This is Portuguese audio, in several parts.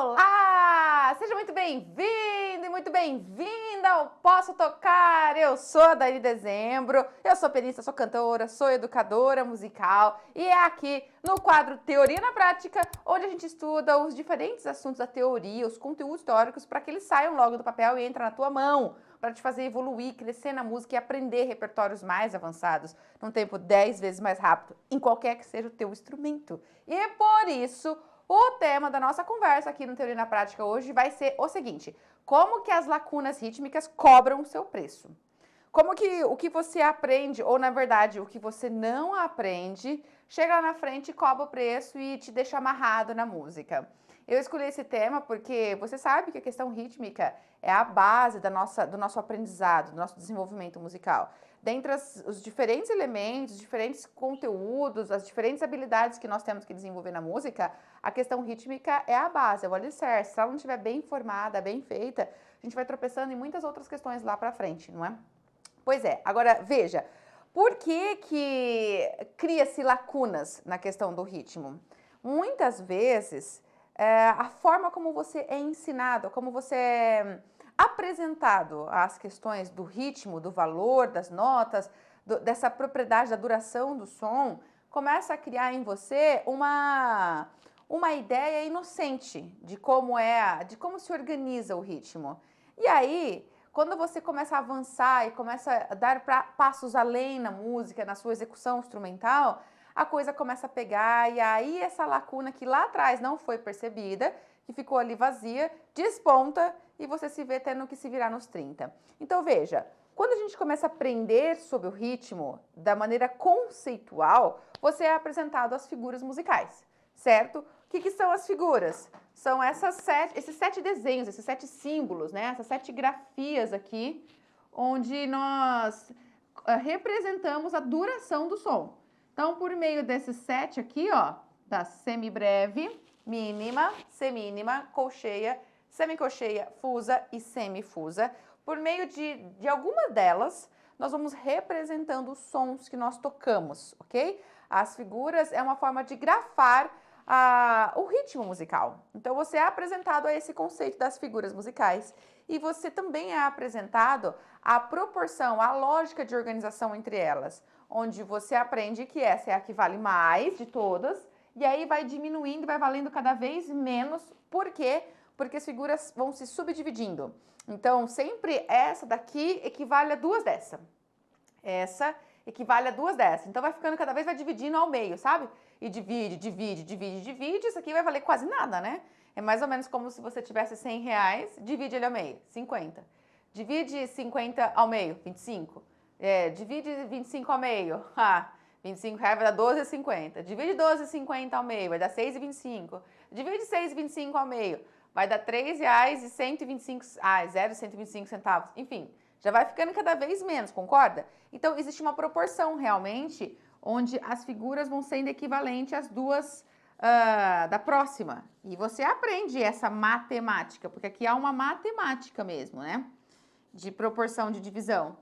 Olá! Seja muito bem-vindo e muito bem-vinda ao Posso Tocar! Eu sou a Dani Dezembro, eu sou pianista, sou cantora, sou educadora musical e é aqui no quadro Teoria na Prática, onde a gente estuda os diferentes assuntos da teoria, os conteúdos teóricos, para que eles saiam logo do papel e entrem na tua mão, para te fazer evoluir, crescer na música e aprender repertórios mais avançados, num tempo 10 vezes mais rápido, em qualquer que seja o teu instrumento. E por isso, o tema da nossa conversa aqui no Teoria na Prática hoje vai ser o seguinte: como que as lacunas rítmicas cobram o seu preço? Como que o que você aprende, ou na verdade o que você não aprende, chega lá na frente e cobra o preço e te deixa amarrado na música. Eu escolhi esse tema porque você sabe que a questão rítmica é a base do nosso aprendizado, do nosso desenvolvimento musical. Dentre os diferentes elementos, os diferentes conteúdos, as diferentes habilidades que nós temos que desenvolver na música, a questão rítmica é a base, é o alicerce. Se ela não estiver bem formada, bem feita, a gente vai tropeçando em muitas outras questões lá pra frente, não é? Pois é, agora veja, por que cria-se lacunas na questão do ritmo? Muitas vezes, a forma como você é ensinado, como você é apresentado às questões do ritmo, do valor das notas, dessa propriedade da duração do som, começa a criar em você uma ideia inocente de como se organiza o ritmo. E aí, quando você começa a avançar e começa a dar passos além na música, na sua execução instrumental, a coisa começa a pegar e aí essa lacuna que lá atrás não foi percebida, que ficou ali vazia, desponta e você se vê tendo que se virar nos 30. Então veja, quando a gente começa a aprender sobre o ritmo da maneira conceitual, você é apresentado às figuras musicais, certo? O que são as figuras? São esses 7 desenhos, esses 7 símbolos, né? Essas 7 grafias aqui, onde nós representamos a duração do som. Então, por meio desses 7 aqui, ó, da semibreve, mínima, semínima, colcheia, semicolcheia, fusa e semifusa, por meio de alguma delas, nós vamos representando os sons que nós tocamos, ok? As figuras é uma forma de grafar o ritmo musical. Então, você é apresentado a esse conceito das figuras musicais e você também é apresentado a proporção, a lógica de organização entre elas, onde você aprende que essa é a que vale mais de todas e aí vai diminuindo, vai valendo cada vez menos. Por quê? Porque as figuras vão se subdividindo. Então, sempre essa daqui equivale a 2 dessa. Essa equivale a 2 dessa. Então, vai ficando cada vez, vai dividindo ao meio, sabe? E divide, divide, divide, divide. Isso aqui vai valer quase nada, né? É mais ou menos como se você tivesse 100 reais, divide ele ao meio, 50. Divide 50 ao meio, 25. Divide 25 ao meio, 25 reais vai dar 12,50. Divide 12,50 ao meio, vai dar 6,25. Divide 6,25 ao meio, vai dar R$3,125, 0,125 centavos. Enfim, já vai ficando cada vez menos, concorda? Então, existe uma proporção realmente onde as figuras vão sendo equivalentes às duas da próxima. E você aprende essa matemática, porque aqui há uma matemática mesmo, né? De proporção de divisão.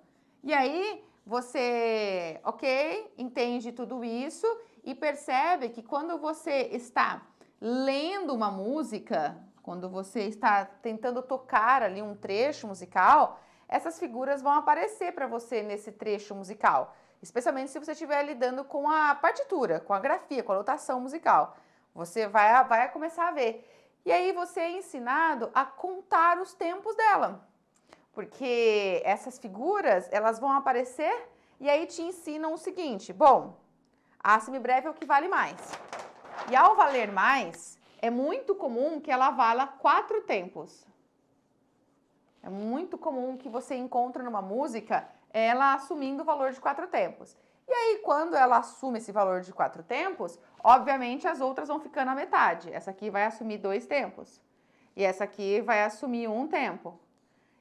E aí, você, ok, entende tudo isso e percebe que quando você está lendo uma música, quando você está tentando tocar ali um trecho musical, essas figuras vão aparecer para você nesse trecho musical, especialmente se você estiver lidando com a partitura, com a grafia, com a notação musical. Você vai começar a ver. E aí você é ensinado a contar os tempos dela, porque essas figuras, elas vão aparecer e aí te ensinam o seguinte: bom, a semibreve é o que vale mais. E ao valer mais, é muito comum que ela valha 4 tempos. É muito comum que você encontre numa música ela assumindo o valor de 4 tempos. E aí, quando ela assume esse valor de 4 tempos, obviamente as outras vão ficando à metade. Essa aqui vai assumir 2 tempos. E essa aqui vai assumir 1 tempo.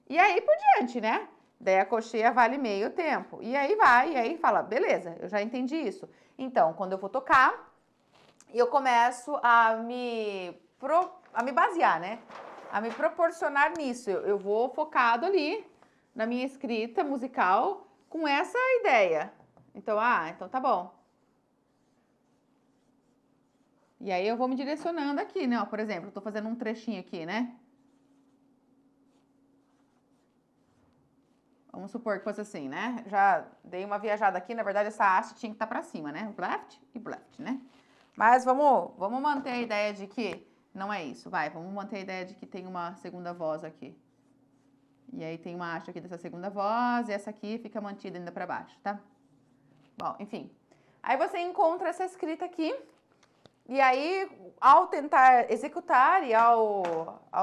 E aí por diante, né? Daí a colcheia vale meio tempo. E aí vai, e aí fala, beleza, eu já entendi isso. Então, quando eu vou tocar, eu começo a me basear, né? A me proporcionar nisso. Eu vou focado ali na minha escrita musical com essa ideia. Então, então tá bom. E aí eu vou me direcionando aqui, né? Ó, por exemplo, eu tô fazendo um trechinho aqui, né? Vamos supor que fosse assim, né? Já dei uma viajada aqui, na verdade essa haste tinha que estar pra cima, né? Left e left, né? Mas vamos manter a ideia de que não é isso, vai. Vamos manter a ideia de que tem uma segunda voz aqui. E aí tem uma haste aqui dessa segunda voz e essa aqui fica mantida ainda pra baixo, tá? Bom, enfim. Aí você encontra essa escrita aqui. E aí, ao tentar executar e ao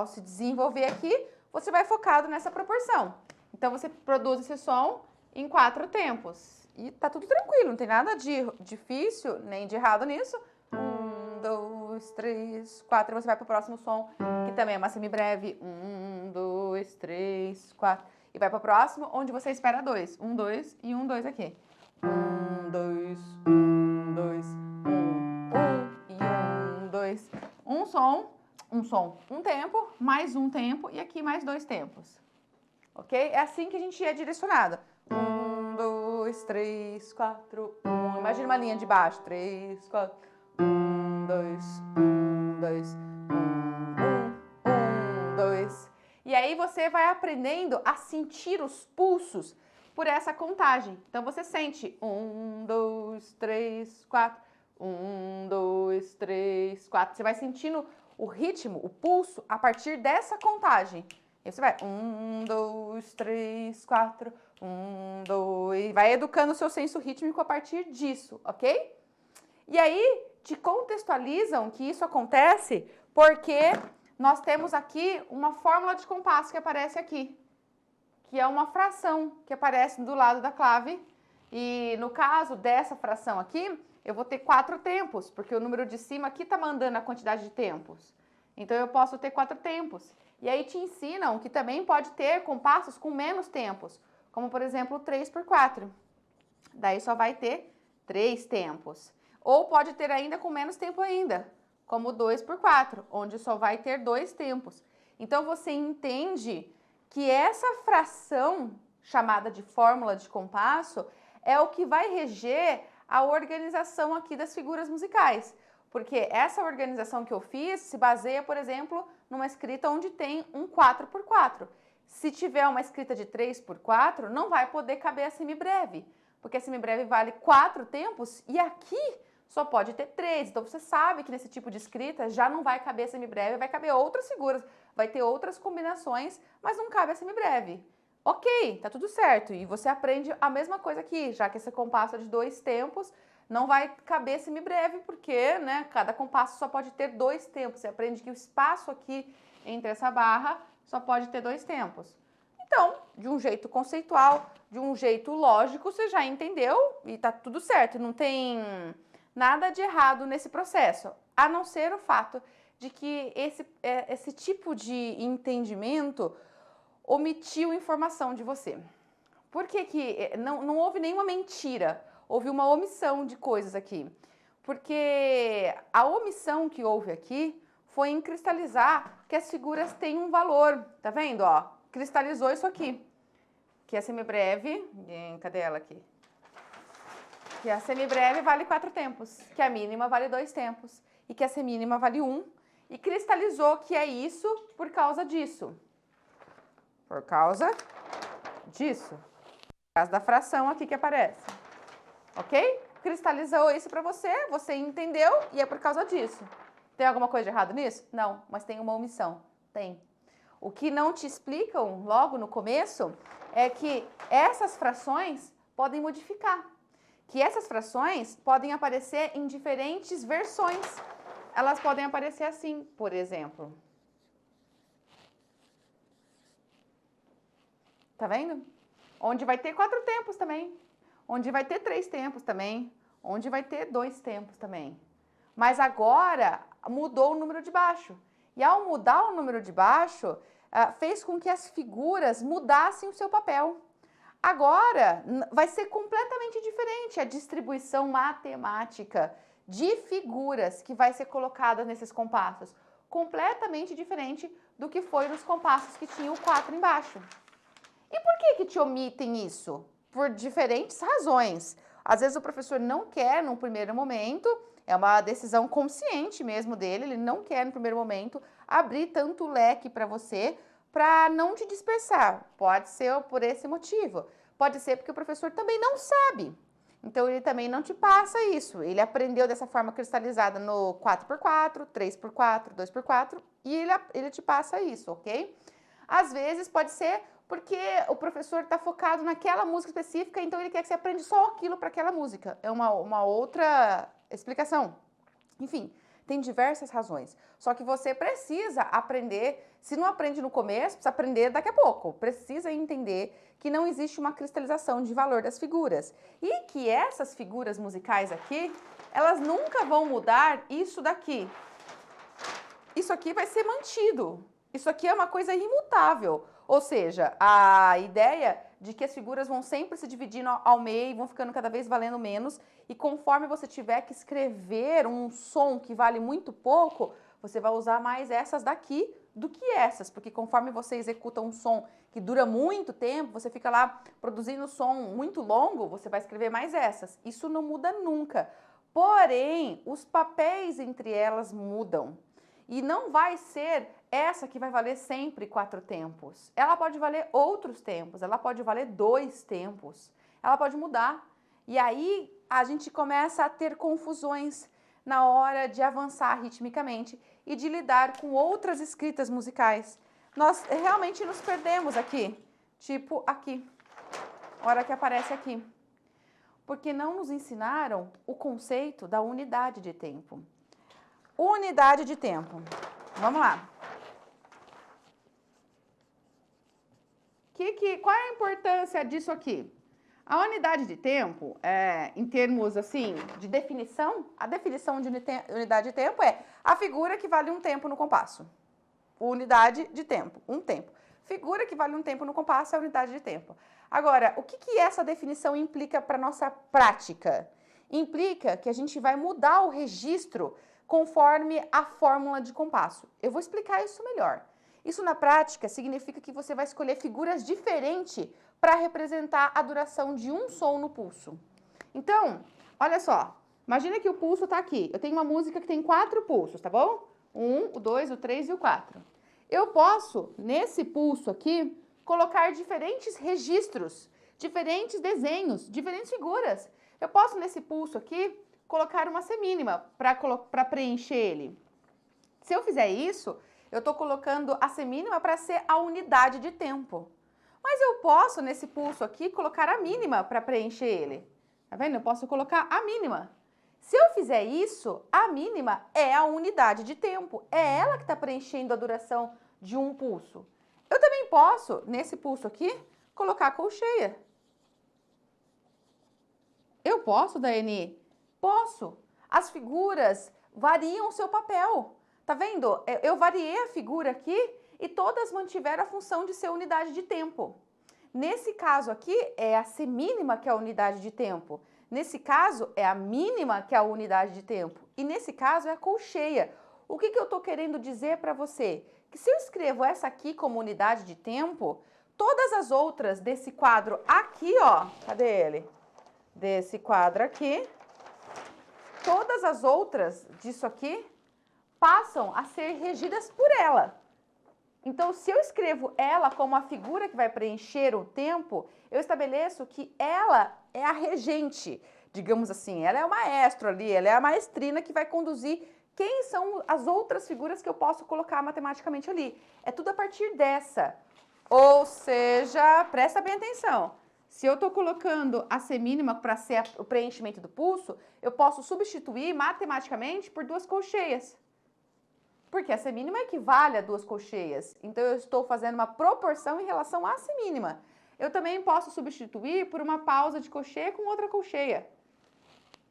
se desenvolver aqui, você vai focado nessa proporção. Então, você produz esse som em 4 tempos. E tá tudo tranquilo, não tem nada de difícil nem de errado nisso. 1, 2, 3, 4. E você vai pro próximo som, que também é uma semibreve. 1, 2, 3, 4. E vai pro próximo, onde você espera 2. 1, 2 e 1, 2 aqui. 1, 2, 1, 2, 1 e 1, 2. Um tempo, mais um tempo e aqui mais 2 tempos. Ok? É assim que a gente é direcionado. 1, 2, 3, 4, 1. Imagina uma linha de baixo. 3, 4, 1, 2, 1, 2, 1, 2. E aí você vai aprendendo a sentir os pulsos por essa contagem. Então você sente 1, 2, 3, 4. 1, 2, 3, 4. Você vai sentindo o ritmo, o pulso, a partir dessa contagem. E você vai 1, 2, 3, 4, 1, 2. Vai educando o seu senso rítmico a partir disso, ok? E aí te contextualizam que isso acontece porque nós temos aqui uma fórmula de compasso que aparece aqui, que é uma fração que aparece do lado da clave. E no caso dessa fração aqui, eu vou ter 4 tempos, porque o número de cima aqui está mandando a quantidade de tempos. Então, eu posso ter 4 tempos. E aí te ensinam que também pode ter compassos com menos tempos, como, por exemplo, o 3 por 4. Daí só vai ter 3 tempos. Ou pode ter ainda com menos tempo ainda, como o 2 por 4, onde só vai ter 2 tempos. Então, você entende que essa fração, chamada de fórmula de compasso, é o que vai reger a organização aqui das figuras musicais. Porque essa organização que eu fiz se baseia, por exemplo, numa escrita onde tem um 4 por 4. Se tiver uma escrita de 3 por 4, não vai poder caber a semibreve, porque a semibreve vale 4 tempos e aqui só pode ter 3. Então você sabe que nesse tipo de escrita já não vai caber a semibreve, vai caber outras figuras, vai ter outras combinações, mas não cabe a semibreve. Ok, tá tudo certo. E você aprende a mesma coisa aqui, já que esse compasso é de 2 tempos, não vai caber semibreve, porque, né, cada compasso só pode ter 2 tempos. Você aprende que o espaço aqui entre essa barra só pode ter 2 tempos. Então, de um jeito conceitual, de um jeito lógico, você já entendeu e tá tudo certo. Não tem nada de errado nesse processo, a não ser o fato de que esse tipo de entendimento omitiu informação de você. Por que que não houve nenhuma mentira? Houve uma omissão de coisas aqui. Porque a omissão que houve aqui foi em cristalizar que as figuras têm um valor. Tá vendo, ó? Cristalizou isso aqui. Que a semibreve... Cadê ela aqui? Que a semibreve vale 4 tempos. Que a mínima vale 2 tempos. E que a semínima vale 1. E cristalizou que é isso por causa disso. Por causa disso. Por causa da fração aqui que aparece. Ok? Cristalizou isso para você, você entendeu e é por causa disso. Tem alguma coisa de errado nisso? Não, mas tem uma omissão. Tem. O que não te explicam logo no começo é que essas frações podem modificar. Que essas frações podem aparecer em diferentes versões. Elas podem aparecer assim, por exemplo. Tá vendo? Onde vai ter 4 tempos também. Onde vai ter 3 tempos também. Onde vai ter 2 tempos também. Mas agora mudou o número de baixo. E ao mudar o número de baixo, fez com que as figuras mudassem o seu papel. Agora vai ser completamente diferente a distribuição matemática de figuras que vai ser colocada nesses compassos. Completamente diferente do que foi nos compassos que tinham o 4 embaixo. E por que te omitem isso? Por diferentes razões. Às vezes o professor não quer, num primeiro momento, É uma decisão consciente mesmo dele, ele não quer no primeiro momento abrir tanto leque para você, para não te dispersar. Pode ser por esse motivo, pode ser porque o professor também não sabe. Então ele também não te passa isso. Ele aprendeu dessa forma cristalizada no 4x4, 3x4, 2x4 e ele te passa isso, ok? Às vezes pode ser porque o professor está focado naquela música específica, então ele quer que você aprenda só aquilo para aquela música. É uma outra explicação. Enfim, tem diversas razões. Só que você precisa aprender, se não aprende no começo, precisa aprender daqui a pouco. Precisa entender que não existe uma cristalização de valor das figuras. E que essas figuras musicais aqui, elas nunca vão mudar isso daqui. Isso aqui vai ser mantido. Isso aqui é uma coisa imutável. Ou seja, a ideia de que as figuras vão sempre se dividindo ao meio e vão ficando cada vez valendo menos, e conforme você tiver que escrever um som que vale muito pouco, você vai usar mais essas daqui do que essas, porque conforme você executa um som que dura muito tempo, você fica lá produzindo som muito longo, você vai escrever mais essas. Isso não muda nunca. Porém, os papéis entre elas mudam. E não vai ser essa que vai valer sempre 4 tempos. Ela pode valer outros tempos, ela pode valer 2 tempos, ela pode mudar. E aí a gente começa a ter confusões na hora de avançar ritmicamente e de lidar com outras escritas musicais. Nós realmente nos perdemos aqui, tipo aqui, hora que aparece aqui. Porque não nos ensinaram o conceito da unidade de tempo. Unidade de tempo. Vamos lá. Qual é a importância disso aqui? A unidade de tempo, em termos assim de definição, a definição de unidade de tempo é a figura que vale um tempo no compasso. Unidade de tempo, um tempo. Figura que vale um tempo no compasso é a unidade de tempo. Agora, o que essa definição implica para a nossa prática? Implica que a gente vai mudar o registro conforme a fórmula de compasso. Eu vou explicar isso melhor. Isso na prática significa que você vai escolher figuras diferentes para representar a duração de um som no pulso. Então, olha só, imagina que o pulso está aqui. Eu tenho uma música que tem 4 pulsos, tá bom? 1, o 2, o 3 e o 4. Eu posso, nesse pulso aqui, colocar diferentes registros, diferentes desenhos, diferentes figuras. Eu posso, nesse pulso aqui, colocar uma semínima para preencher ele. Se eu fizer isso, eu estou colocando a semínima para ser a unidade de tempo. Mas eu posso, nesse pulso aqui, colocar a mínima para preencher ele. Tá vendo? Eu posso colocar a mínima. Se eu fizer isso, a mínima é a unidade de tempo. É ela que está preenchendo a duração de um pulso. Eu também posso, nesse pulso aqui, colocar a colcheia. Eu posso, Daiane? Posso. As figuras variam o seu papel. Tá vendo? Eu variei a figura aqui e todas mantiveram a função de ser unidade de tempo. Nesse caso aqui, é a semínima que é a unidade de tempo. Nesse caso, é a mínima que é a unidade de tempo. E nesse caso, é a colcheia. O que eu estou querendo dizer para você? Que se eu escrevo essa aqui como unidade de tempo, todas as outras desse quadro aqui, ó, cadê ele? Desse quadro aqui, todas as outras disso aqui passam a ser regidas por ela. Então, se eu escrevo ela como a figura que vai preencher o tempo, eu estabeleço que ela é a regente, digamos assim. Ela é o maestro ali, ela é a maestrina que vai conduzir quem são as outras figuras que eu posso colocar matematicamente ali. É tudo a partir dessa. Ou seja, presta bem atenção. Se eu estou colocando a semínima para ser o preenchimento do pulso, eu posso substituir matematicamente por 2 colcheias. Porque a semínima equivale a 2 colcheias. Então, eu estou fazendo uma proporção em relação à semínima. Eu também posso substituir por uma pausa de colcheia com outra colcheia.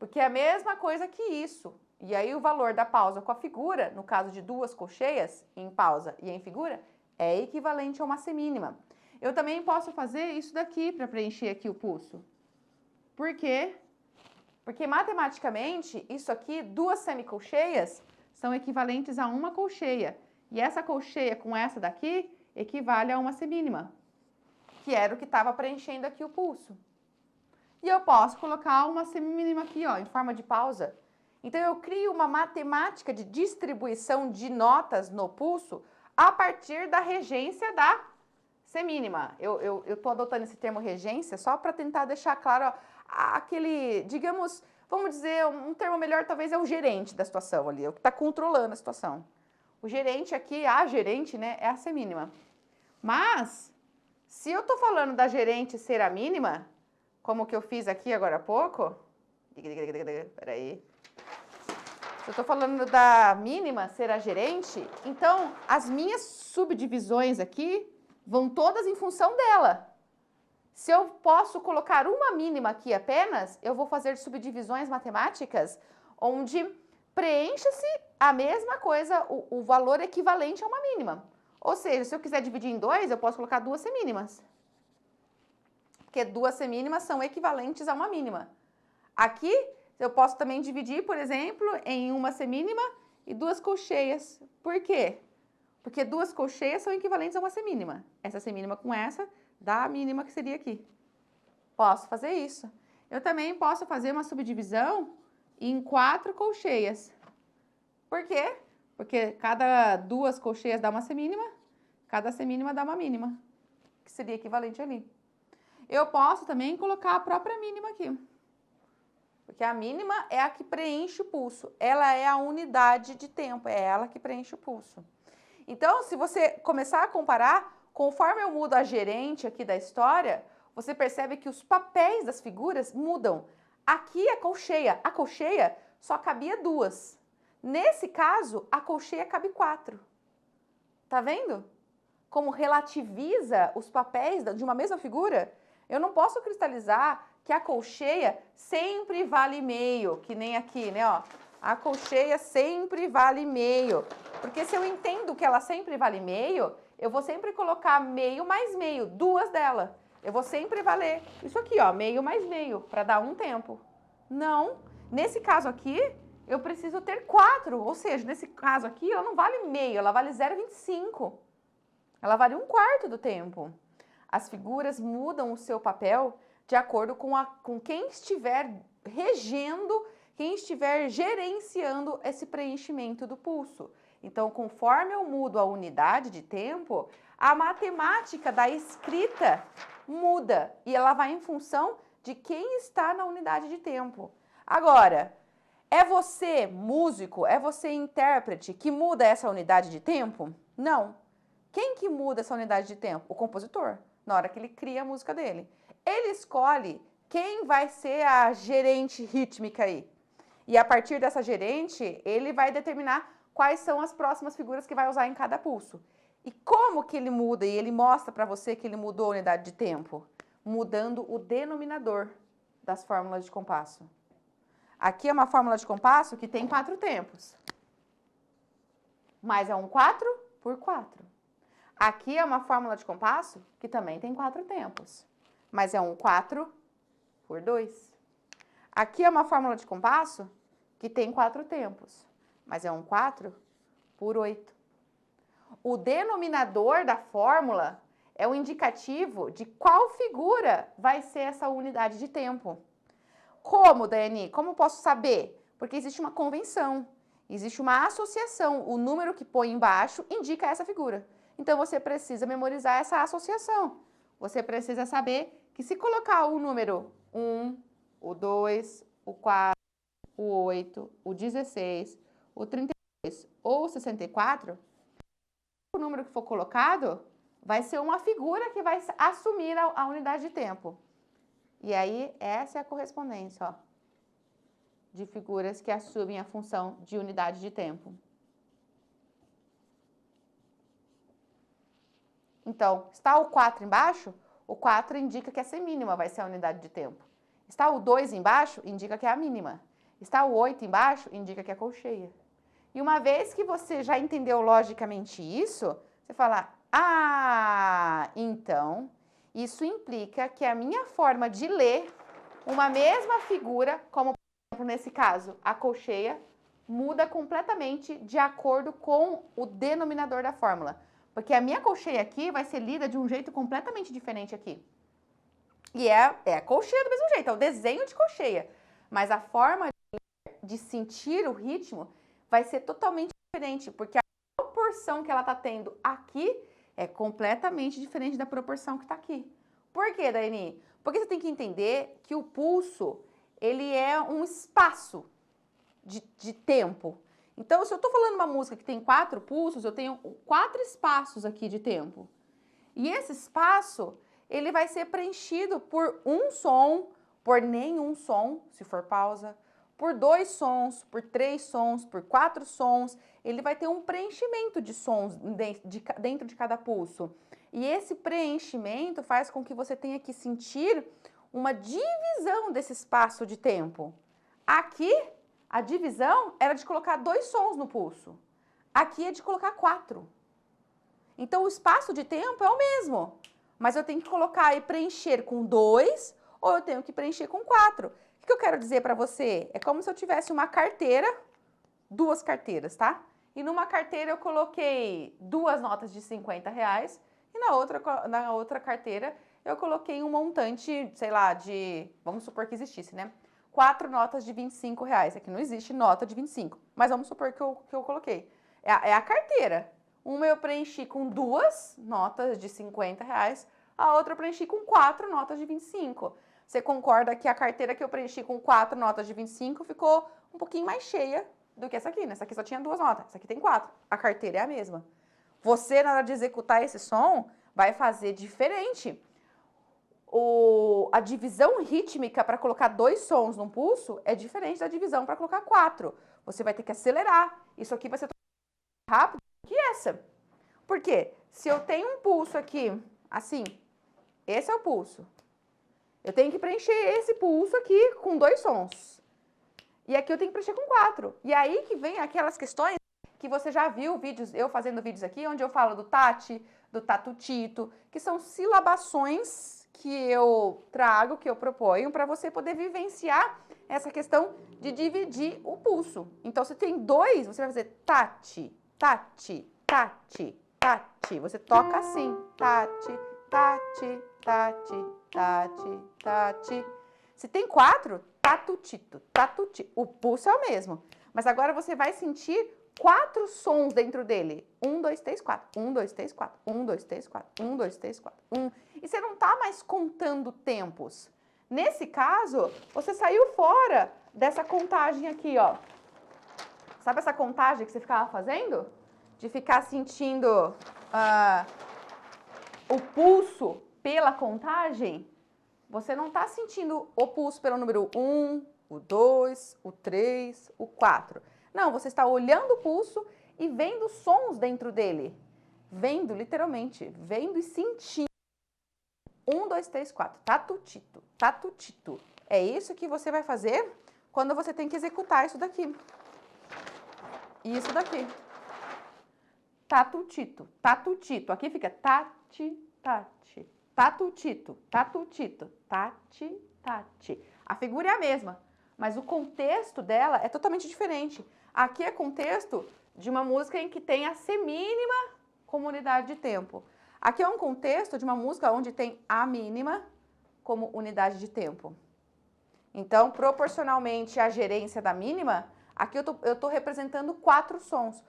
Porque é a mesma coisa que isso. E aí, o valor da pausa com a figura, no caso de 2 colcheias, em pausa e em figura, é equivalente a uma semínima. Eu também posso fazer isso daqui para preencher aqui o pulso. Por quê? Porque matematicamente, isso aqui, 2 semicolcheias, são equivalentes a uma colcheia. E essa colcheia com essa daqui equivale a uma semínima, que era o que estava preenchendo aqui o pulso. E eu posso colocar uma semínima aqui, ó, em forma de pausa. Então, eu crio uma matemática de distribuição de notas no pulso a partir da regência da semínima. Eu estou adotando esse termo regência só para tentar deixar claro ó, aquele, digamos, vamos dizer, um termo melhor talvez é o gerente da situação ali, é o que está controlando a situação. O gerente aqui, a gerente, né, é a semínima. Mas, se eu estou falando da gerente ser a mínima, como que eu fiz aqui agora há pouco, peraí. Se eu estou falando da mínima ser a gerente, então as minhas subdivisões aqui vão todas em função dela. Se eu posso colocar uma mínima aqui apenas, eu vou fazer subdivisões matemáticas onde preencha-se a mesma coisa, o valor equivalente a uma mínima. Ou seja, se eu quiser dividir em 2, eu posso colocar 2 semínimas. Porque 2 semínimas são equivalentes a uma mínima. Aqui, eu posso também dividir, por exemplo, em uma semínima e 2 colcheias. Por quê? Porque 2 colcheias são equivalentes a uma semínima. Essa semínima com essa dá a mínima que seria aqui. Posso fazer isso. Eu também posso fazer uma subdivisão em 4 colcheias. Por quê? Porque cada 2 colcheias dá uma semínima, cada semínima dá uma mínima, que seria equivalente ali. Eu posso também colocar a própria mínima aqui. Porque a mínima é a que preenche o pulso. Ela é a unidade de tempo, é ela que preenche o pulso. Então, se você começar a comparar, conforme eu mudo a gerente aqui da história, você percebe que os papéis das figuras mudam. Aqui a colcheia só cabia 2. Nesse caso, a colcheia cabe 4. Tá vendo? Como relativiza os papéis de uma mesma figura? Eu não posso cristalizar que a colcheia sempre vale meio, que nem aqui, né, ó. A colcheia sempre vale meio. Porque se eu entendo que ela sempre vale meio, eu vou sempre colocar meio mais meio, 2 dela. Eu vou sempre valer isso aqui, ó, meio mais meio, para dar um tempo. Não, nesse caso aqui, eu preciso ter 4, ou seja, nesse caso aqui, ela não vale meio, ela vale 0,25. Ela vale 1/4 do tempo. As figuras mudam o seu papel de acordo com quem estiver regendo, quem estiver gerenciando esse preenchimento do pulso. Então, conforme eu mudo a unidade de tempo, a matemática da escrita muda e ela vai em função de quem está na unidade de tempo. Agora, é você, músico, é você, intérprete, que muda essa unidade de tempo? Não. Quem que muda essa unidade de tempo? O compositor, na hora que ele cria a música dele. Ele escolhe quem vai ser a gerente rítmica aí. E a partir dessa gerente, ele vai determinar quais são as próximas figuras que vai usar em cada pulso. E como que ele muda? E ele mostra para você que ele mudou a unidade de tempo? Mudando o denominador das fórmulas de compasso. Aqui é uma fórmula de compasso que tem 4 tempos. Mas é um 4x4. Aqui é uma fórmula de compasso que também tem 4 tempos. Mas é um 4x2. Aqui é uma fórmula de compasso que tem 4 tempos. Mas é um 4x8. O denominador da fórmula é o indicativo de qual figura vai ser essa unidade de tempo. Como, Daiane? Como posso saber? Porque existe uma convenção, existe uma associação. O número que põe embaixo indica essa figura. Então, você precisa memorizar essa associação. Você precisa saber que se colocar o número 1, o 2, o 4, o 8, o 16, o 32 ou o 64, o número que for colocado vai ser uma figura que vai assumir a unidade de tempo. E aí, essa é a correspondência, ó, de figuras que assumem a função de unidade de tempo. Então, está o 4 embaixo? O 4 indica que a semínima vai ser a unidade de tempo. Está o 2 embaixo? Indica que é a mínima. Está o 8 embaixo? Indica que é a colcheia. E uma vez que você já entendeu logicamente isso, você fala, ah, então, isso implica que a minha forma de ler uma mesma figura, como por exemplo nesse caso, a colcheia, muda completamente de acordo com o denominador da fórmula. Porque a minha colcheia aqui vai ser lida de um jeito completamente diferente aqui. E é a colcheia do mesmo jeito, é o desenho de colcheia. Mas a forma de ler de sentir o ritmo vai ser totalmente diferente, porque a proporção que ela está tendo aqui é completamente diferente da proporção que está aqui. Por quê, Daiane? Porque você tem que entender que o pulso, ele é um espaço de tempo. Então, se eu estou falando uma música que tem 4 pulsos, eu tenho 4 espaços aqui de tempo. E esse espaço, ele vai ser preenchido por um som, por nenhum som, se for pausa, por 2 sons, por 3 sons, por 4 sons. Ele vai ter um preenchimento de sons dentro de cada pulso. E esse preenchimento faz com que você tenha que sentir uma divisão desse espaço de tempo. Aqui, a divisão era de colocar 2 sons no pulso. Aqui é de colocar 4. Então, o espaço de tempo é o mesmo, mas eu tenho que colocar e preencher com 2 ou eu tenho que preencher com 4. O que eu quero dizer para você? É como se eu tivesse uma carteira, 2 carteiras, tá? E numa carteira eu coloquei 2 notas de R$50 e na outra carteira eu coloquei um montante, sei lá, vamos supor que existisse, né? 4 notas de R$25. Aqui não existe nota de 25, mas vamos supor que eu coloquei. É a carteira. Uma eu preenchi com 2 notas de R$50, a outra eu preenchi com 4 notas de 25. Você concorda que a carteira que eu preenchi com 4 notas de 25 ficou um pouquinho mais cheia do que essa aqui, né? Essa aqui só tinha 2 notas, essa aqui tem 4. A carteira é a mesma. Você, na hora de executar esse som, vai fazer diferente. A divisão rítmica para colocar 2 sons num pulso é diferente da divisão para colocar 4. Você vai ter que acelerar. Isso aqui vai ser rápido que essa. Por quê? Se eu tenho um pulso aqui, assim, esse é o pulso. Eu tenho que preencher esse pulso aqui com 2 sons. E aqui eu tenho que preencher com 4. E aí que vem aquelas questões que você já viu eu fazendo vídeos aqui, onde eu falo do tati, do tatutito, que são silabações que eu trago, que eu proponho, para você poder vivenciar essa questão de dividir o pulso. Então, se tem 2, você vai fazer tati, tati, tati, tati. Você toca assim, tati, tati, tati, tati, tati. Se tem 4, tatutito, tatuti. O pulso é o mesmo. Mas agora você vai sentir 4 sons dentro dele. 1, 2, 3, 4. 1, 2, 3, 4. 1, 2, 3, 4. 1, 2, 3, 4. 1. E você não está mais contando tempos. Nesse caso, você saiu fora dessa contagem aqui, ó. Sabe essa contagem que você ficava fazendo? De ficar sentindo o pulso pela contagem? Você não está sentindo o pulso pelo número 1, o 2, o 3, o 4. Não, você está olhando o pulso e vendo sons dentro dele. Vendo, literalmente, vendo e sentindo. 1, 2, 3, 4. Tatutito, tatutito. É isso que você vai fazer quando você tem que executar isso daqui. Isso daqui. Tatutito, tatutito. Aqui fica tati, tati. Tatutito, tatutito. Tati, tati. A figura é a mesma, mas o contexto dela é totalmente diferente. Aqui é contexto de uma música em que tem a semínima como unidade de tempo. Aqui é um contexto de uma música onde tem a mínima como unidade de tempo. Então, proporcionalmente à gerência da mínima, aqui eu tô representando 4 sons.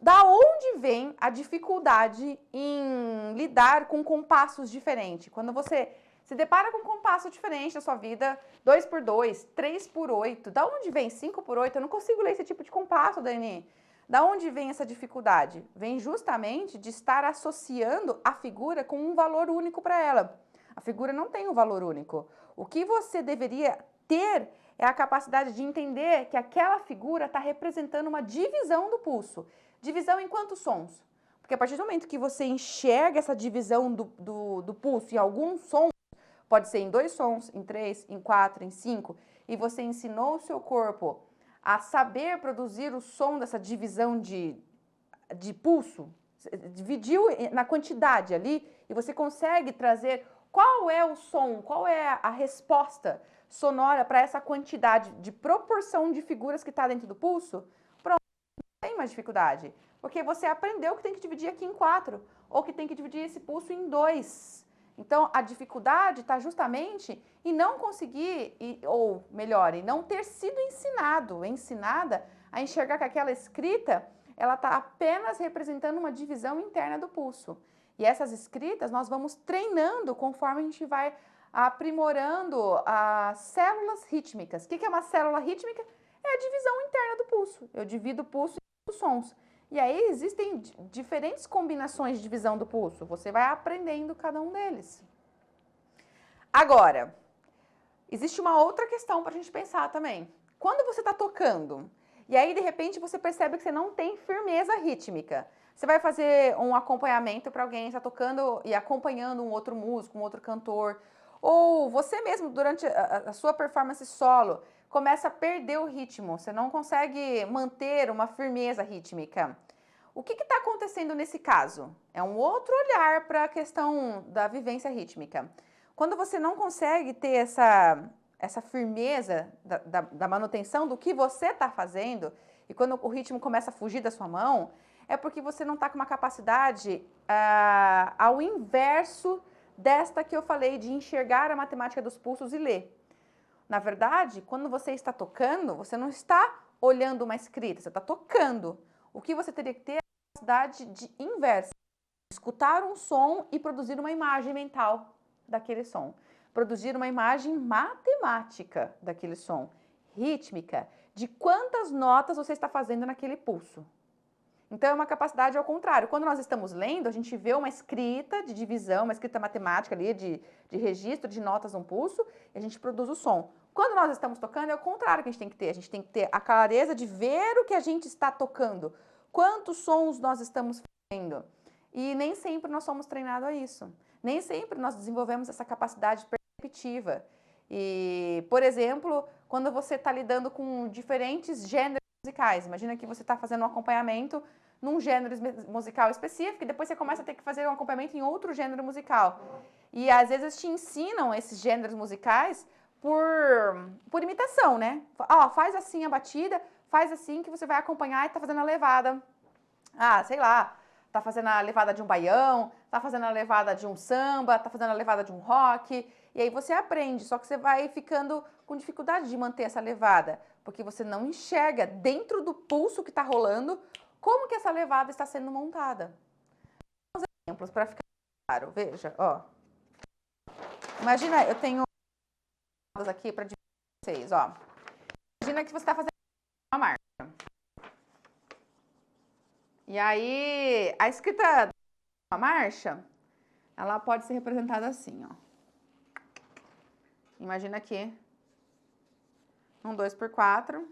Da onde vem a dificuldade em lidar com compassos diferentes? Quando você se depara com um compasso diferente na sua vida, 2x2, 3x8, da onde vem 5x8? Eu não consigo ler esse tipo de compasso, Dani. Da onde vem essa dificuldade? Vem justamente de estar associando a figura com um valor único para ela. A figura não tem um valor único. O que você deveria ter é a capacidade de entender que aquela figura está representando uma divisão do pulso. Divisão em quantos sons? Porque a partir do momento que você enxerga essa divisão do pulso em alguns sons, pode ser em 2 sons, em 3, em 4, em 5, e você ensinou o seu corpo a saber produzir o som dessa divisão de pulso, dividiu na quantidade ali, e você consegue trazer qual é o som, qual é a resposta sonora para essa quantidade de proporção de figuras que está dentro do pulso, pronto, não tem mais dificuldade. Porque você aprendeu que tem que dividir aqui em 4, ou que tem que dividir esse pulso em 2. Então, a dificuldade está justamente em não conseguir, ou melhor, em não ter sido ensinada a enxergar que aquela escrita, ela está apenas representando uma divisão interna do pulso. E essas escritas nós vamos treinando conforme a gente vai aprimorando as células rítmicas. O que é uma célula rítmica? É a divisão interna do pulso. Eu divido o pulso em sons. E aí existem diferentes combinações de divisão do pulso. Você vai aprendendo cada um deles. Agora, existe uma outra questão para a gente pensar também. Quando você está tocando, e aí de repente você percebe que você não tem firmeza rítmica, você vai fazer um acompanhamento para alguém, está tocando e acompanhando um outro músico, um outro cantor, ou você mesmo durante a sua performance solo começa a perder o ritmo, você não consegue manter uma firmeza rítmica. O que está acontecendo nesse caso? É um outro olhar para a questão da vivência rítmica. Quando você não consegue ter essa firmeza da manutenção do que você está fazendo, e quando o ritmo começa a fugir da sua mão, é porque você não está com uma capacidade ao inverso desta que eu falei, de enxergar a matemática dos pulsos e ler. Na verdade, quando você está tocando, você não está olhando uma escrita, você está tocando. O que você teria que ter é a capacidade de inversa, escutar um som e produzir uma imagem mental daquele som. Produzir uma imagem matemática daquele som, rítmica, de quantas notas você está fazendo naquele pulso. Então, é uma capacidade ao contrário. Quando nós estamos lendo, a gente vê uma escrita de divisão, uma escrita matemática ali, de registro de notas no pulso, e a gente produz o som. Quando nós estamos tocando, é o contrário que a gente tem que ter. A gente tem que ter a clareza de ver o que a gente está tocando. Quantos sons nós estamos fazendo. E nem sempre nós somos treinados a isso. Nem sempre nós desenvolvemos essa capacidade perceptiva. E, por exemplo, quando você está lidando com diferentes gêneros musicais, imagina que você está fazendo um acompanhamento num gênero musical específico e depois você começa a ter que fazer um acompanhamento em outro gênero musical. E às vezes te ensinam esses gêneros musicais por imitação, né? Ó, faz assim a batida, faz assim que você vai acompanhar e tá fazendo a levada. Ah, sei lá, tá fazendo a levada de um baião, tá fazendo a levada de um samba, tá fazendo a levada de um rock. E aí você aprende, só que você vai ficando com dificuldade de manter essa levada, porque você não enxerga dentro do pulso que tá rolando como que essa levada está sendo montada. Uns exemplos para ficar claro, veja, ó. Imagina, eu tenho aqui para dividir vocês, ó. Imagina que você está fazendo uma marcha. E aí, a escrita da marcha, ela pode ser representada assim, ó. Imagina aqui, um 2x4.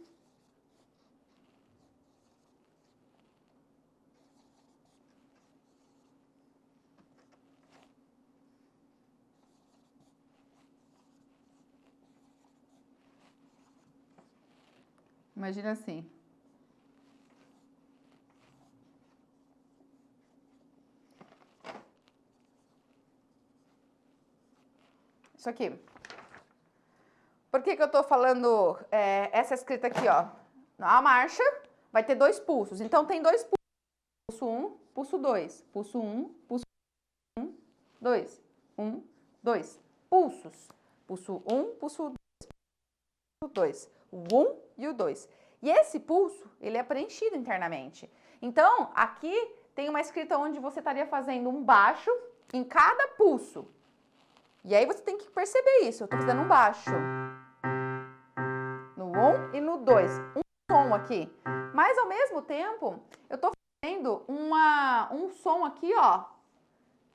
Imagina assim. Isso aqui. Por que eu tô falando essa escrita aqui, ó? A marcha vai ter dois pulsos. Então, tem dois pulsos. Pulso 1, pulso 2. Pulso 1, pulso 1, 2. 1, 2. Pulsos. Pulso 1, pulso 2. O 1 e o 2. E esse pulso, ele é preenchido internamente. Então, aqui tem uma escrita onde você estaria fazendo um baixo em cada pulso. E aí você tem que perceber isso. Eu estou fazendo um baixo no 1 e no 2. Um som aqui. Mas, ao mesmo tempo, eu estou fazendo um som aqui, ó,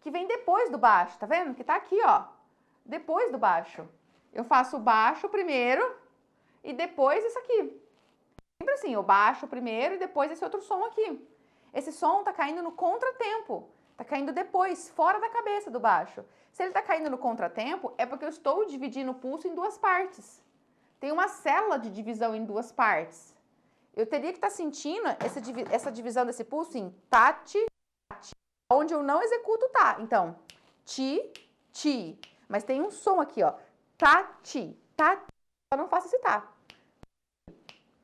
que vem depois do baixo. Tá vendo? Que tá aqui, ó. Depois do baixo. Eu faço o baixo primeiro e depois isso aqui. Sempre assim, eu baixo primeiro e depois esse outro som aqui. Esse som tá caindo no contratempo. Tá caindo depois, fora da cabeça do baixo. Se ele tá caindo no contratempo, é porque eu estou dividindo o pulso em duas partes. Tem uma célula de divisão em duas partes. Eu teria que estar sentindo essa divisão desse pulso em tati, tati, onde eu não executo tá. Então, ti, ti. Mas tem um som aqui, ó. Tati, tati. Eu não faço esse tá.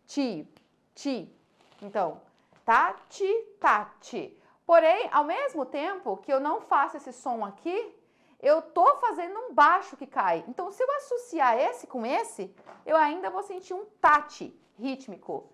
Ti, ti. Então, tati, tati. Porém, ao mesmo tempo que eu não faço esse som aqui, eu tô fazendo um baixo que cai. Então, se eu associar esse com esse, eu ainda vou sentir um tati rítmico.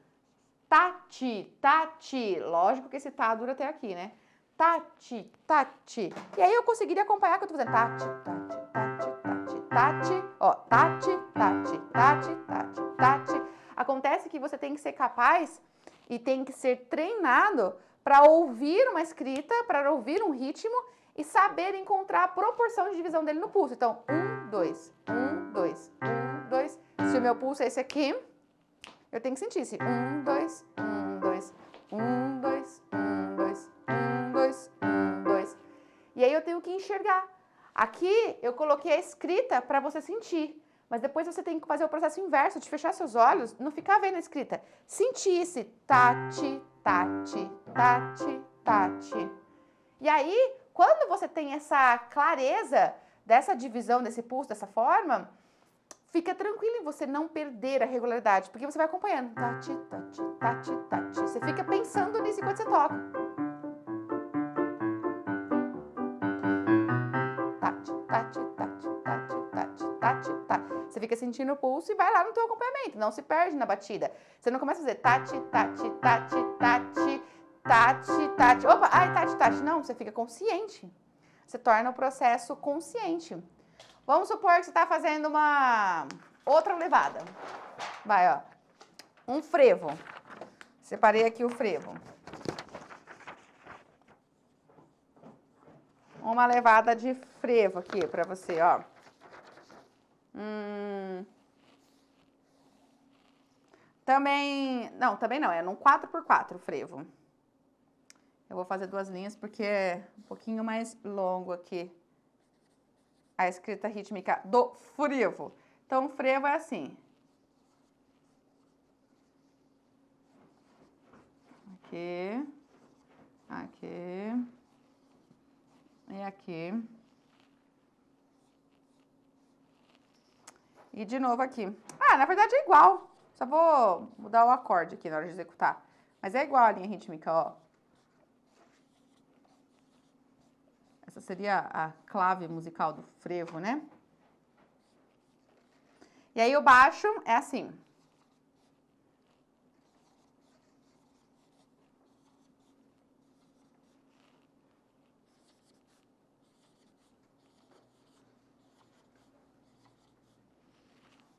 Tati, tati. Lógico que esse tá dura até aqui, né? Tati, tati. E aí eu conseguiria acompanhar o que eu tô fazendo. Tati, tati, tati, tati, tati. Ó, tati, tati, tati, tati, tati. Acontece que você tem que ser capaz e tem que ser treinado para ouvir uma escrita, para ouvir um ritmo e saber encontrar a proporção de divisão dele no pulso. Então, 1, 2, 1, 2, 1, 2. Se o meu pulso é esse aqui, eu tenho que sentir esse 1, 2, 1, 2, 1, 2, 1, 2, 1, 2, 1, 2. E aí eu tenho que enxergar. Aqui eu coloquei a escrita para você sentir. Mas depois você tem que fazer o processo inverso, de fechar seus olhos, não ficar vendo a escrita. Sentir esse tati, tati, tati, tati. E aí, quando você tem essa clareza dessa divisão, desse pulso, dessa forma, fica tranquilo em você não perder a regularidade, porque você vai acompanhando. Tati, tati, tati, tati. Você fica pensando nisso enquanto você toca. Tati, tati, tati, tati, tati, tati, tati. Você fica sentindo o pulso e vai lá no teu acompanhamento, não se perde na batida. Você não começa a fazer tati, tati, tati, tati, tati, tati. Opa, ai, tati, tati. Não, você fica consciente. Você torna o processo consciente. Vamos supor que você está fazendo uma outra levada. Vai, ó. Um frevo. Separei aqui o frevo. Uma levada de frevo aqui para você, ó. Também não, é num 4x4 o frevo. Eu vou fazer 2 linhas porque é um pouquinho mais longo aqui a escrita rítmica do frevo. Então, o frevo é assim. Aqui, aqui e aqui. E de novo aqui. Ah, na verdade é igual. Só vou mudar o acorde aqui na hora de executar. Mas é igual a linha rítmica, ó. Essa seria a clave musical do frevo, né? E aí o baixo é assim.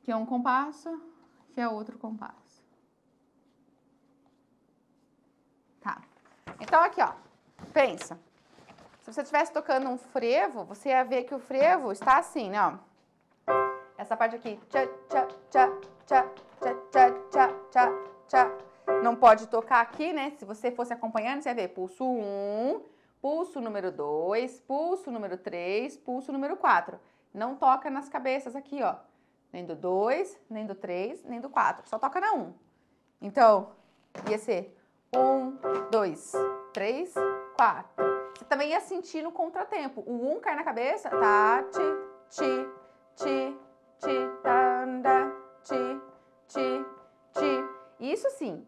Que é um compasso, que é outro compasso. Tá. Então aqui, ó. Pensa. Se você estivesse tocando um frevo, você ia ver que o frevo está assim, né, ó. Essa parte aqui. Tchá, tchá, tchá, tchá, tchá, tchá, tchá, tchá, tchá. Não pode tocar aqui, né? Se você fosse acompanhando, você ia ver pulso 1, pulso número 2, pulso número 3, pulso número 4. Não toca nas cabeças aqui, ó. Nem do 2, nem do 3, nem do 4. Só toca na 1. Então, ia ser 1, 2, 3, 4. Você também ia sentir no contratempo. O 1 cai na cabeça. Tá, ti, ti, tanda, ti. Isso sim,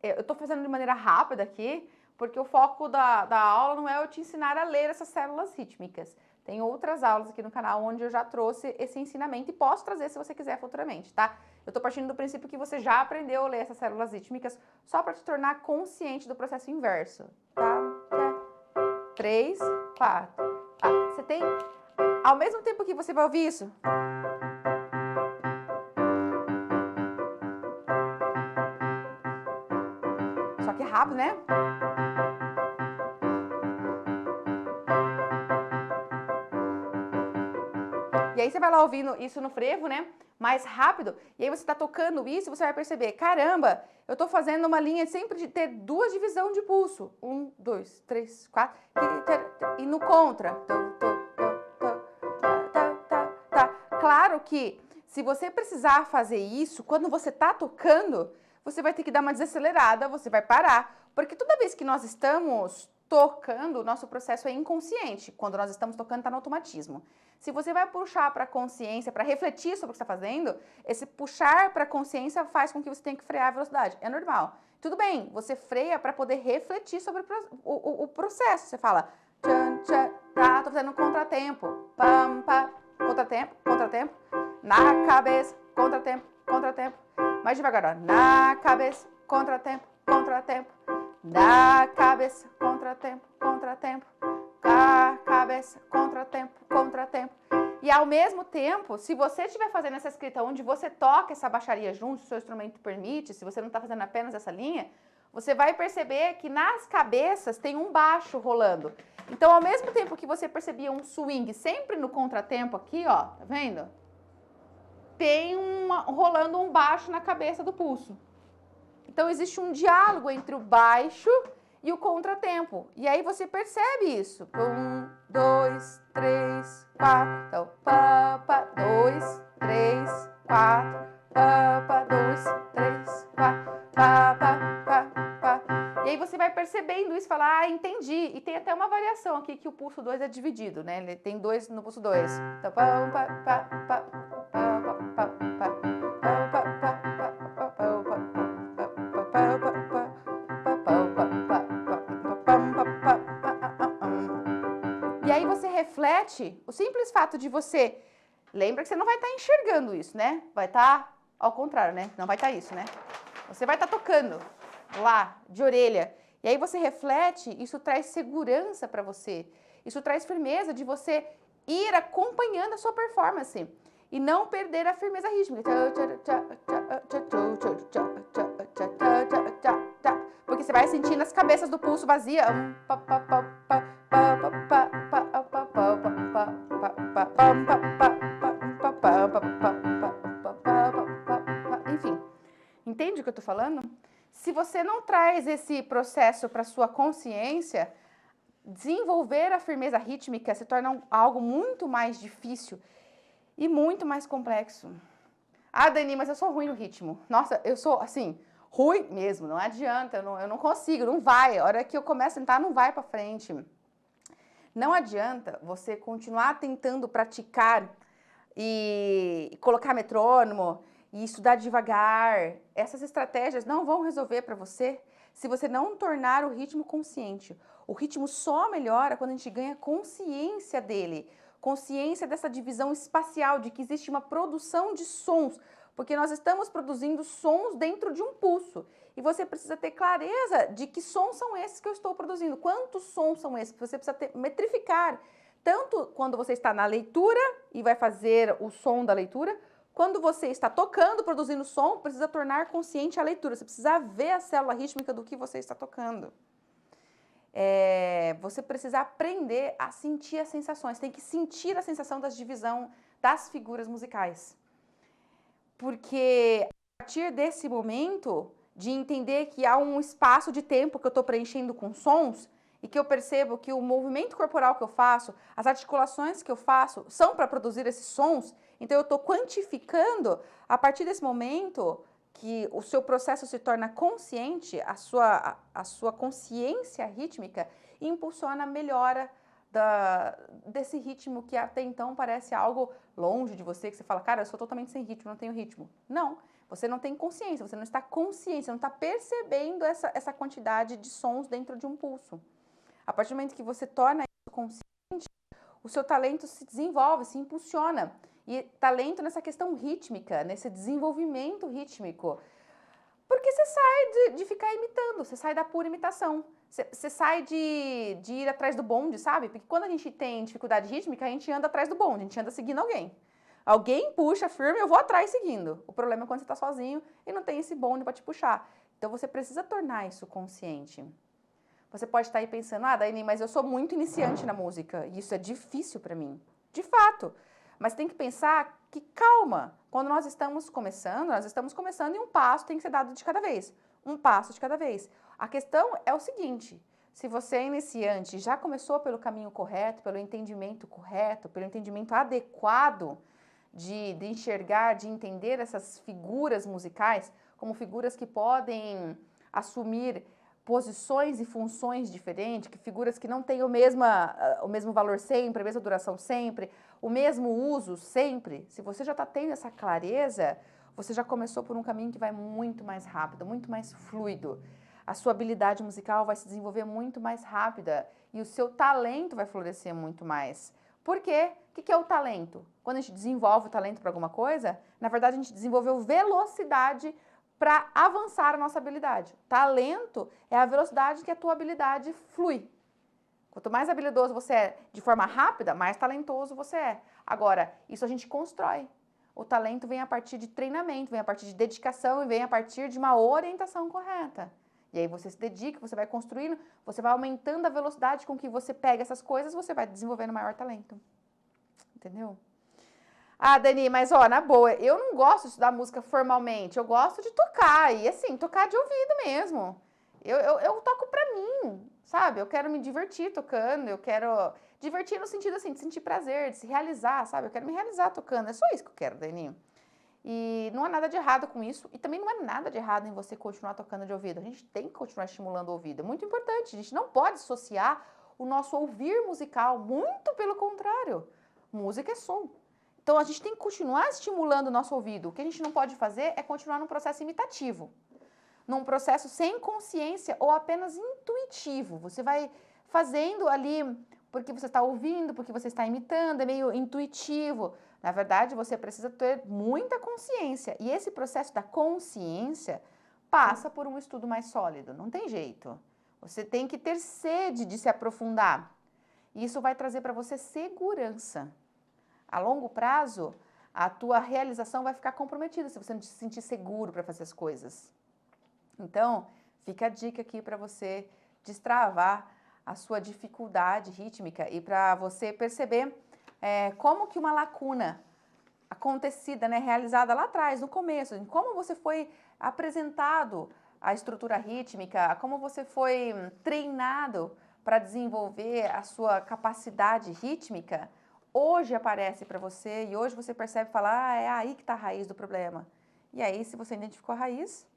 eu tô fazendo de maneira rápida aqui, porque o foco da aula não é eu te ensinar a ler essas células rítmicas. Tem outras aulas aqui no canal onde eu já trouxe esse ensinamento e posso trazer se você quiser futuramente, tá? Eu tô partindo do princípio que você já aprendeu a ler essas células rítmicas só para te tornar consciente do processo inverso, tá? 3, 4. Tá. Você tem, ao mesmo tempo que você vai ouvir isso, só que rápido, né? E aí você vai lá ouvindo isso no frevo, né? Mais rápido. E aí você tá tocando isso, você vai perceber, caramba, eu tô fazendo uma linha sempre de ter 2 divisões de pulso. 1, 2, 3, 4. E no contra. Claro que se você precisar fazer isso, quando você tá tocando, você vai ter que dar uma desacelerada, você vai parar. Porque toda vez que nós estamos tocando, o nosso processo é inconsciente. Quando nós estamos tocando, está no automatismo. Se você vai puxar para a consciência, para refletir sobre o que está fazendo, esse puxar para a consciência faz com que você tenha que frear a velocidade. É normal. Tudo bem, você freia para poder refletir sobre o processo. Você fala, tchan, tchan, tá, tô fazendo contratempo. Pam, pá, contratempo, contratempo. Na cabeça, contratempo, contratempo. Mais devagar, ó. Na cabeça, contratempo, contratempo. Na cabeça, contratempo, contratempo. Na cabeça, contratempo, contratempo. E ao mesmo tempo, se você estiver fazendo essa escrita onde você toca essa baixaria junto, se o seu instrumento permite, se você não está fazendo apenas essa linha, você vai perceber que nas cabeças tem um baixo rolando. Então, ao mesmo tempo que você percebia um swing sempre no contratempo aqui, ó, tá vendo? Tem rolando um baixo na cabeça do pulso. Então, existe um diálogo entre o baixo e o contratempo. E aí você percebe isso. 1, 2, 3, 4. Então, pá, pá, 2, 3, 4. Pá, pá, 2, 3, 4. Pá, pá, pá, pá. E aí você vai percebendo isso e fala, ah, entendi. E tem até uma variação aqui que o pulso 2 é dividido, né? Ele tem 2 no pulso 2. Então, pá, pá, pá, pá, pá, pá, pá, pá. E aí você reflete o simples fato de você... Lembra que você não vai estar enxergando isso, né? Vai estar ao contrário, né? Não vai estar isso, né? Você vai estar tocando lá, de orelha. E aí você reflete, isso traz segurança para você. Isso traz firmeza de você ir acompanhando a sua performance. E não perder a firmeza rítmica. Porque você vai sentindo as cabeças do pulso vazia. Enfim, entende o que eu tô falando? Se você não traz esse processo para sua consciência, desenvolver a firmeza rítmica se torna algo muito mais difícil e muito mais complexo. Ah, Dani, mas eu sou ruim no ritmo. Nossa, eu sou, assim, ruim mesmo, não adianta, eu não consigo, não vai. A hora que eu começo a tentar, não vai para frente. Não adianta você continuar tentando praticar e colocar metrônomo e estudar devagar. Essas estratégias não vão resolver para você se você não tornar o ritmo consciente. O ritmo só melhora quando a gente ganha consciência dele. Consciência dessa divisão espacial, de que existe uma produção de sons, porque nós estamos produzindo sons dentro de um pulso. E você precisa ter clareza de que sons são esses que eu estou produzindo, quantos sons são esses, você precisa metrificar. Tanto quando você está na leitura e vai fazer o som da leitura, quando você está tocando, produzindo som, precisa tornar consciente a leitura, você precisa ver a célula rítmica do que você está tocando. Você precisa aprender a sentir as sensações, tem que sentir a sensação da divisão das figuras musicais. Porque a partir desse momento de entender que há um espaço de tempo que eu estou preenchendo com sons e que eu percebo que o movimento corporal que eu faço, as articulações que eu faço são para produzir esses sons, então eu estou quantificando, a partir desse momento que o seu processo se torna consciente, a sua consciência rítmica impulsiona a melhora desse ritmo que até então parece algo longe de você, que você fala, cara, eu sou totalmente sem ritmo, não tenho ritmo. Não, você não tem consciência, você não está consciente, você não está percebendo essa quantidade de sons dentro de um pulso. A partir do momento que você torna isso consciente, o seu talento se desenvolve, se impulsiona. E talento nessa questão rítmica, nesse desenvolvimento rítmico. Porque você sai de ficar imitando, você sai da pura imitação. Você sai de ir atrás do bonde, sabe? Porque quando a gente tem dificuldade rítmica, a gente anda atrás do bonde, a gente anda seguindo alguém. Alguém puxa firme, eu vou atrás seguindo. O problema é quando você está sozinho e não tem esse bonde para te puxar. Então você precisa tornar isso consciente. Você pode estar aí pensando, ah, Daiane, mas eu sou muito iniciante na música e isso é difícil para mim. De fato. Mas tem que pensar que, calma, quando nós estamos começando e um passo tem que ser dado de cada vez. Um passo de cada vez. A questão é o seguinte, se você é iniciante e já começou pelo caminho correto, pelo entendimento correto, pelo entendimento adequado de enxergar, de entender essas figuras musicais como figuras que podem assumir posições e funções diferentes, que figuras que não têm o mesmo valor sempre, a mesma duração sempre, o mesmo uso sempre. Se você já está tendo essa clareza, você já começou por um caminho que vai muito mais rápido, muito mais fluido. A sua habilidade musical vai se desenvolver muito mais rápida e o seu talento vai florescer muito mais. Por quê? O que é o talento? Quando a gente desenvolve o talento para alguma coisa, na verdade a gente desenvolveu velocidade para avançar a nossa habilidade. Talento é a velocidade que a tua habilidade flui. Quanto mais habilidoso você é de forma rápida, mais talentoso você é. Agora, isso a gente constrói. O talento vem a partir de treinamento, vem a partir de dedicação e vem a partir de uma orientação correta. E aí você se dedica, você vai construindo, você vai aumentando a velocidade com que você pega essas coisas, você vai desenvolvendo maior talento. Entendeu? Ah, Dani, mas ó, na boa, eu não gosto de estudar música formalmente, eu gosto de tocar, e assim, tocar de ouvido mesmo. Eu toco pra mim, sabe? Eu quero me divertir tocando, eu quero divertir no sentido assim, de sentir prazer, de se realizar, sabe? Eu quero me realizar tocando, é só isso que eu quero, Dani. E não há nada de errado com isso, e também não há nada de errado em você continuar tocando de ouvido. A gente tem que continuar estimulando o ouvido, é muito importante, a gente não pode associar o nosso ouvir musical, muito pelo contrário. Música é som. Então, a gente tem que continuar estimulando o nosso ouvido. O que a gente não pode fazer é continuar num processo imitativo, num processo sem consciência ou apenas intuitivo. Você vai fazendo ali porque você está ouvindo, porque você está imitando, é meio intuitivo. Na verdade, você precisa ter muita consciência. E esse processo da consciência passa por um estudo mais sólido. Não tem jeito. Você tem que ter sede de se aprofundar. E isso vai trazer para você segurança. A longo prazo, a tua realização vai ficar comprometida se você não se sentir seguro para fazer as coisas. Então, fica a dica aqui para você destravar a sua dificuldade rítmica e para você perceber como que uma lacuna acontecida, né, realizada lá atrás, no começo, em como você foi apresentado a estrutura rítmica, como você foi treinado para desenvolver a sua capacidade rítmica, hoje aparece para você e hoje você percebe e fala, ah, é aí que está a raiz do problema. E aí, se você identificou a raiz,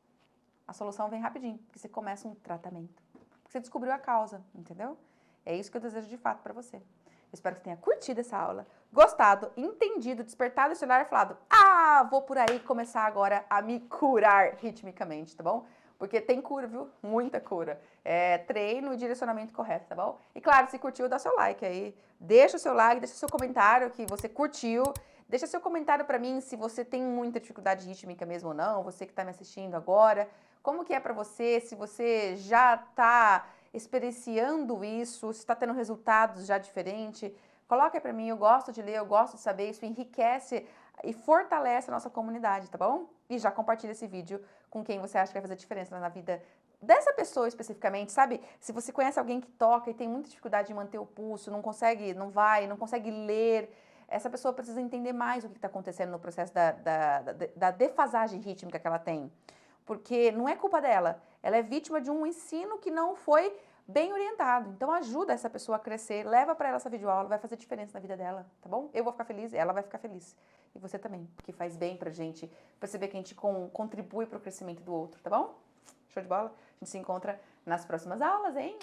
a solução vem rapidinho, porque você começa um tratamento. Porque você descobriu a causa, entendeu? É isso que eu desejo de fato para você. Eu espero que você tenha curtido essa aula, gostado, entendido, despertado esse olhar e falado, ah, vou por aí começar agora a me curar ritmicamente, tá bom? Porque tem cura, viu? Muita cura. É treino e direcionamento correto, tá bom? E claro, se curtiu, dá seu like aí. Deixa o seu like, deixa o seu comentário que você curtiu. Deixa seu comentário pra mim se você tem muita dificuldade rítmica mesmo ou não, você que tá me assistindo agora. Como que é pra você, se você já tá experienciando isso, se tá tendo resultados já diferentes. Coloca aí pra mim, eu gosto de ler, eu gosto de saber, isso enriquece e fortalece a nossa comunidade, tá bom? E já compartilha esse vídeo com quem você acha que vai fazer diferença na vida dessa pessoa especificamente, sabe? Se você conhece alguém que toca e tem muita dificuldade de manter o pulso, não consegue, não consegue ler, essa pessoa precisa entender mais o que está acontecendo no processo da defasagem rítmica que ela tem. Porque não é culpa dela, ela é vítima de um ensino que não foi bem orientado. Então ajuda essa pessoa a crescer, leva para ela essa videoaula, vai fazer diferença na vida dela, tá bom? Eu vou ficar feliz, ela vai ficar feliz. E você também, porque faz bem pra gente perceber que a gente contribui pro crescimento do outro, tá bom? Show de bola? A gente se encontra nas próximas aulas, hein?